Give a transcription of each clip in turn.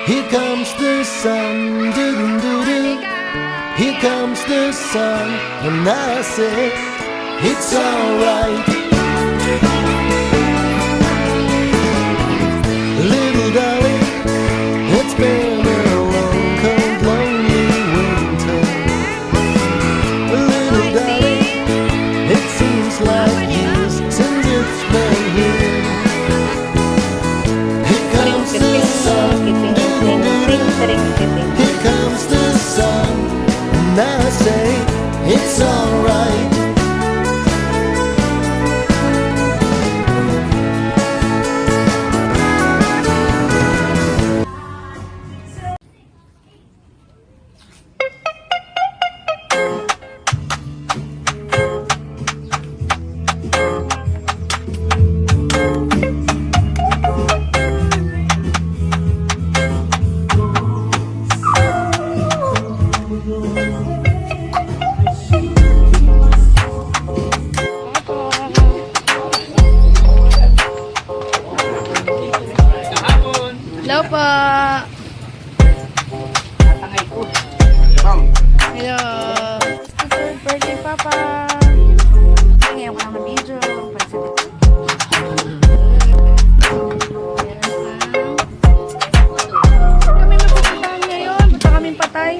Here comes the sun, doo-doo-doo-doo. Here comes the sun, and I say it's alright. Little darling, it's been a long, cold, lonely winter. Little darling, it seems like years since it's been here. Here comes the sun, here comes the sun, and I say it's alright. Hello po. Hello. Happy birthday, Papa. Ngayon ko lang na video. Kami magpupuntahan ngayon. Basta kaming patay.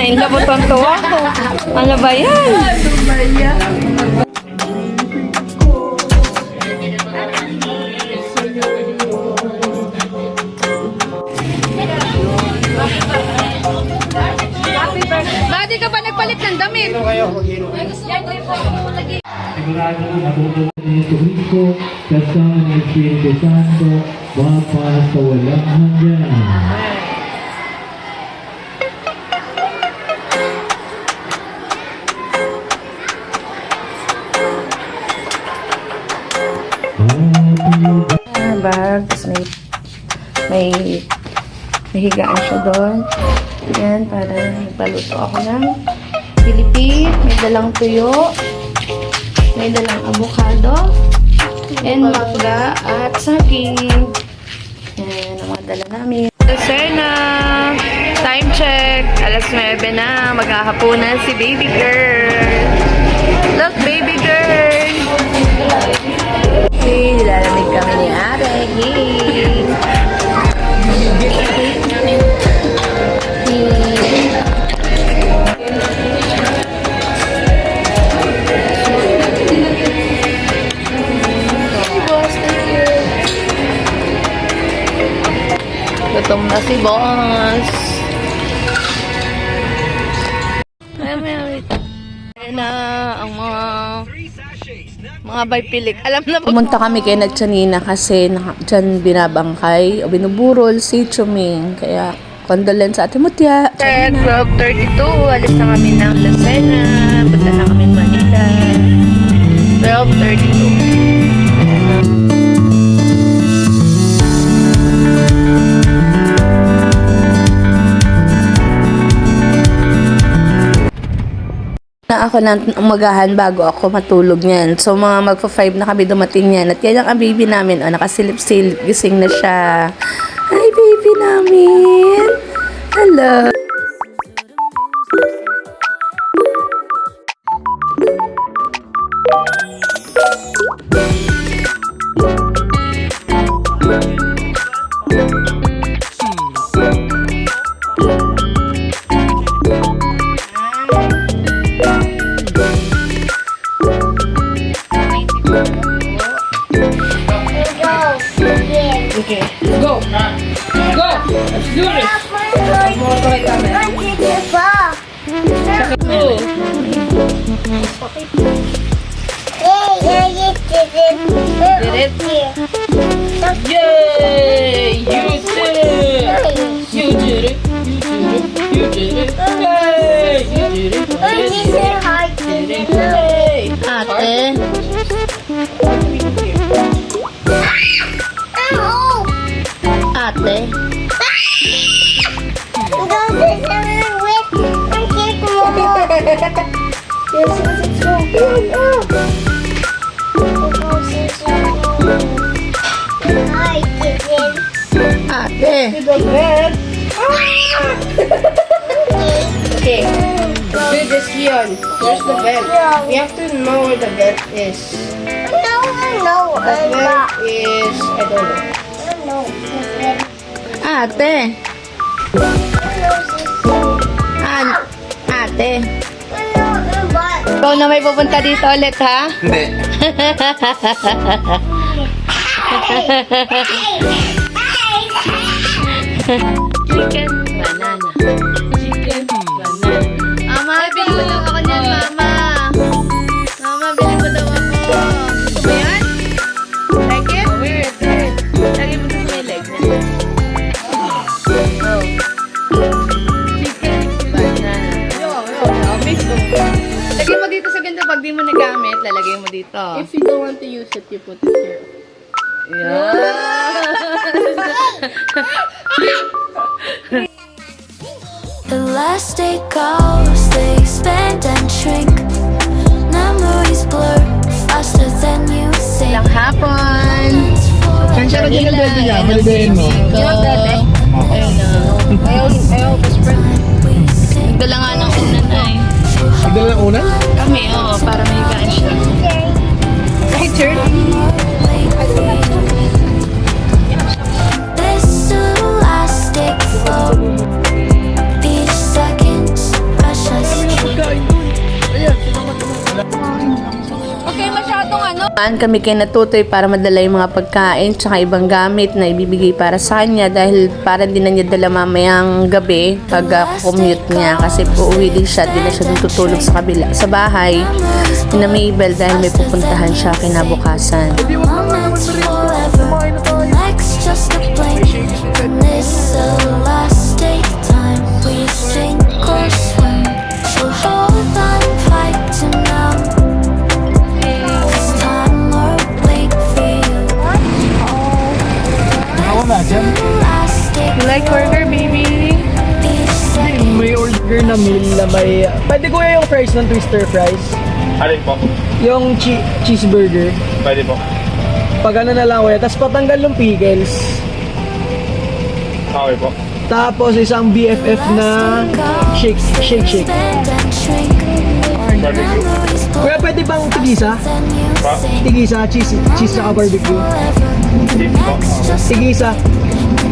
In love mo tuwa ko. Ano ba yan? Bakit ka pa nagpalit ng damit? Sigurado na matutuwa ni Jesucristo kasama ng Espiritu Santo para sa walang hanggan. Bag, may higaan siya doon. Yan, para magpaluto ako ng Pilipit. May dalang tuyo, may dalang avocado, and mangga at saging. Yan ang mga dala namin. Sena, time check, alas 9 na, maghahaponan si baby girl. Look, baby girl! Okay, nilalamig kami ni Ate. Yay! Gutom na si boss. Ayan na ang mga baypilik. Alam na po. Pumunta kami kay Nagchanina kasi dyan binabangkay o binuburol si Chuming. Kaya condolence sa Ate Mutya. 12:32. Alis na kami ng Lucena. Punta na kami Manila. 12:32. Na ako ng umagahan bago ako matulog niyan. So, mga magpa-5 na kami dumating yan. At yan ang baby namin. O, nakasilip-silip. Gising na siya. Hi, baby namin. Hello. Hi, chicken. Ate. Okay, do this here. There's the belt. We have to know where the belt is. No, The belt is, I don't know. Ate. Ate. Ikaw na may pupunta dito ulit, ha? Hindi. Chicken banana. Chicken banana. Mama, bili mo daw ako niyan, Mama. Mama, bili mo daw ako. Gusto mo yan? Like it? Weird. Lagi mo sa may leg niya. Oh. Chicken banana. Yo. Miss ko. Lagay mo dito sa ganito. Pag di mo nagamit, lalagay mo dito. If you don't want to use it, you put it here. Elastic goes, they expand and shrink. Memories blur faster than you think. Lang hapon. Kansya ka dyan ang bebe niya, malibayin mo. Ayun na. Ayaw, We sing Dala nga ng unanay. Nagdala ng unan? Kami, oo, para may gaan siya. Right, sir? this elastic flow. Each second's precious. Okay, masyadong ano. Kami kay natutoy para madala yung mga pagkain tsaka ibang gamit na ibibigay para sa kanya dahil para din na niya dala mamayang gabi pag commute niya kasi uuwi din siya, din na siya dun tutulog sa kabila sa bahay na Mabel dahil may pupuntahan siya kinabukasan. Moments forever. Next, just a blink. In this elastic time, we sink or swim. We'll hold on tight to now. This time or wait for you. Wala dyan. Elastic You like burger, baby? each second. May order na meal na may... Pwede kuya yung fries ng twister fries? Alin po? Yung cheeseburger. Pwede po. Pag ano na lang kuya. Tapos patanggal yung pickles. Okay po. Tapos isang BFF na shake. Bend and shrink. Barbecue. Memories blur Kuya, pwede bang tigisa? than you Pa? think. Tigisa, cheese saka barbecue. Beef po. Tigisa.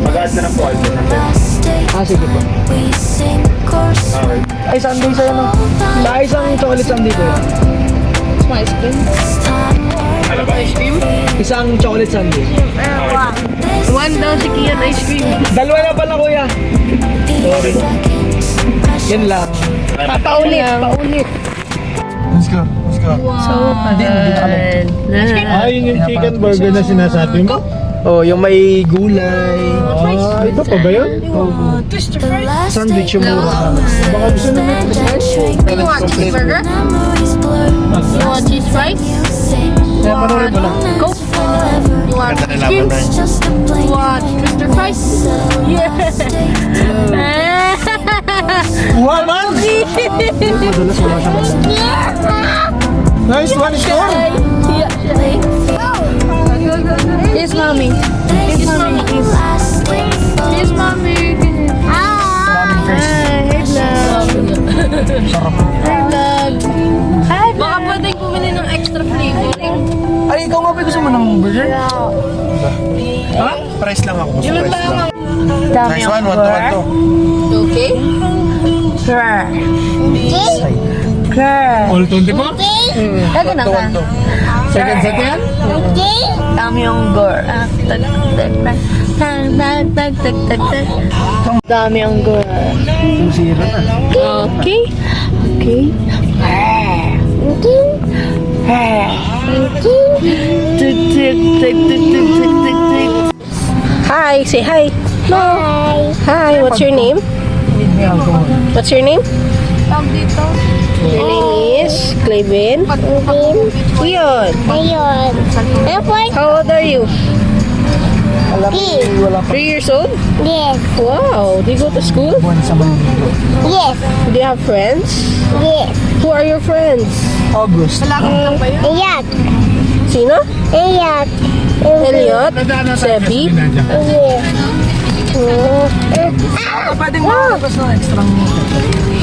Mag-add na lang po. Add na lang. Elastic, Sige po. we sink or swim. Okay. Ay, sundae sa'yo no? Sa isang chocolate sundae kuya. This time or Ano ba? Ice cream? Isang chocolate sundae. this One daw si Kian ice cream. Dalawa na pala kuya. each second's precious. Yan lang. Paulit. Let's go. So, Yun yung chicken burger na sinasabi mo? Oh, yung may gulay. Ito pa ba yun? Sandwich yung mura. Baka gusto nyo Bend and shrink. You want cheeseburger? Memories blur. You want cheese fries? You sing. Kaya panoorin mo lang. Go. You want ice cream? It's just a blink. You want Mr. Fries? Wow, man! Madalas wala siya. Nice one, score! Yes, mommy. Yes, mommy. Yes, mommy. Hi, vlog. Hi, vlog. Hi, baka pwedeng bumili ng extra flavoring. Ay, ikaw nga ba gusto mo ng burger? Ha? Price lang ako. Gusto price lang. Dami Nice ang one, 1 to 1 to. Okay? Girl. Girl. All 20 po? Lagi na ka. Second set yan? Dami yung gore. Dami yung gore. Zero na. Okay. Okay. Hi, say hi. Hi. Hi, what's your name? What's your name? Your name is Clavin. Yun. Ayun. Airport. How old are you? Yes. 3 years old? Yes. Wow. Do you go to school? Yes. Do you have friends? Yes. Who are your friends? August. Iyak. Sino? Iyak. Elliot? Sebi? Yes. Pwedeng makakabas ng extra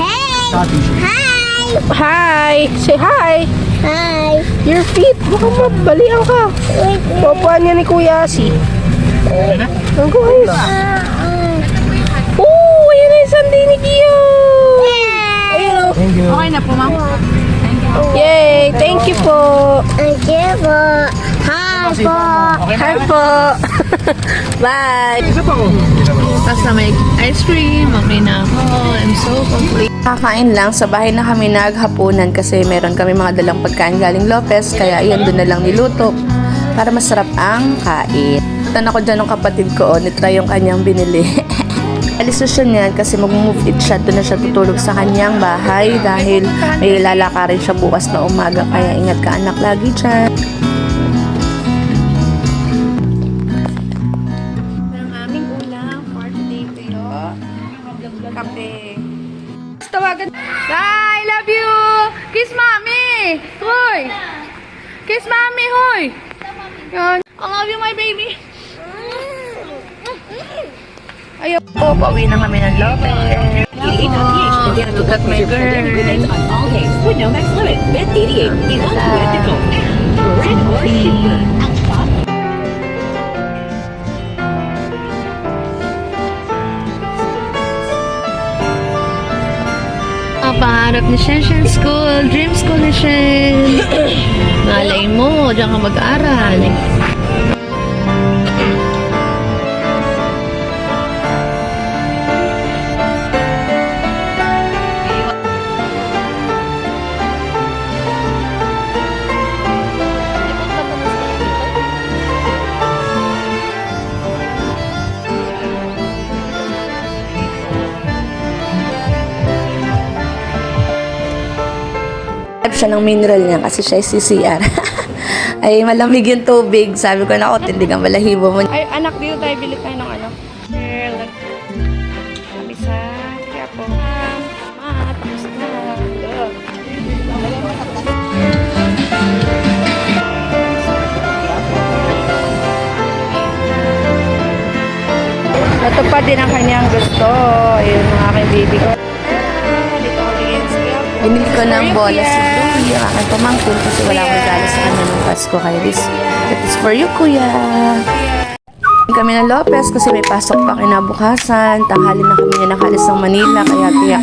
Hey! t-shirt. Hi! Hi! Say hi! Hi! Your feet! Baka mabalian ka. Wait. Papuan niya ni Kuya Si. Ang guys. Oh! Ayan na yung sandi ni Gio! Ayun o. Thank you. Yay! Thank you po! Thank you po. Hi po. Hi po! Bye! Isa pa ko. Tapos na may ice cream. Okay na ako. I'm so complete. Kakain lang. Sa bahay na kami naghapunan kasi meron kami mga dalang pagkain galing Lopez. Kaya iyan doon na lang niluto para masarap ang kain. Tan ako dyan ng kapatid ko. Nitry yung kanyang binili. Alis na siya niyan kasi mag-move it siya. Doon na siya tutulog sa kanyang bahay dahil may lalakarin siya bukas na umaga. Kaya ingat ka anak lagi dyan. Ang aming ulam for today pero kape. Tawagan. I love you! Kiss mommy! Hoy! Kiss mommy, hoy! Yan. I love you, my baby! Ayaw po, pauwi na kami ng Lopez. Look at my girl. Ang pangarap ni Shenshen School, dream school ni Shen. Malay mo, diyan ka mag-aral. Siya ng mineral niya kasi siya ay CCR. Ay, malamig yung tubig. Sabi ko na, tindig ang balahibo mo. Ay, anak, dito tayo bili tayo ng ano. Kami sa Quiapo. Tapos na. Natupad din ang kanyang gusto. Ayun, ang aking baby ko. Dito ko din sa Quiapo. Binili ko ng bola si Louie, ang aking pamangkin kasi wala akong regalo sa kanya ng Pasko. Kaya that is for you, kuya. Kami ng Lopez kasi may pasok pa kinabukasan. Tanghali na kami nakalis ng Manila. Kaya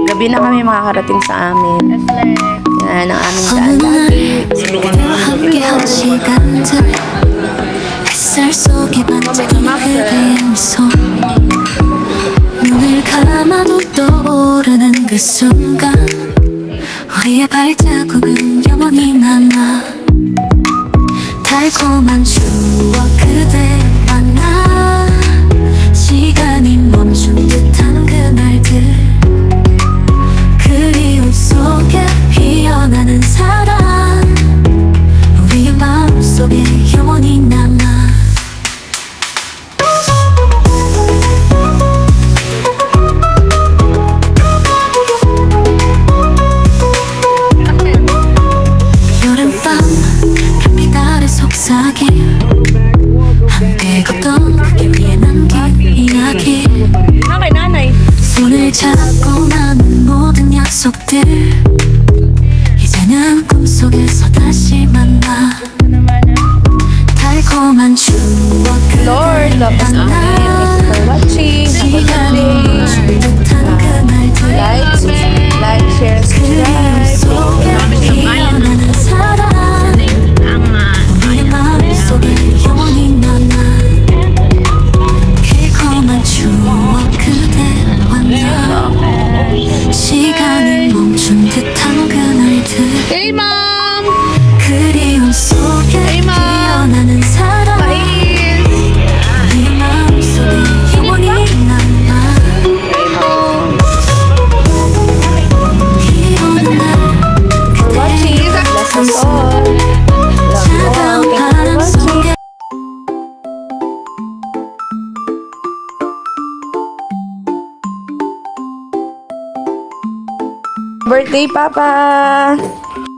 gabi na kami makakarating sa amin. Yan ang aming daan lagi. 함께한 시간들 햇살 속에 반짝이는 그대의 미소 눈을 감아도 떠오르는 그 순간 우리의 발자국은 영원히 남아 달콤한 추억 그대 만나 시간이 멈춘 듯한 그날들 그리움 속에 피어나는 사랑 우리의 마음속에 영원히 남아 여름밤 별빛 아래 속삭임 함께 걷던 길 위에 남긴 이야기 손을 잡고 나눈 모든 약속들 이제는 꿈속에서 다시 만나 달콤한 추억 Lord, love us all. Thank you for watching. 시간이 멈춘 듯한 그날들 Like, share, subscribe. 속에 피어나는 사랑 우리의 마음속에 영원히 남아 달콤한 추억 그대 만나 시간이 멈춘 듯한 그날들 Hey, Mom! 그리움 속에 피어나는 사랑 우리의 마음속에 영원히 남아 비 오는 날 그대의 Bless us all. 차가운 바람 속에 birthday, Papa!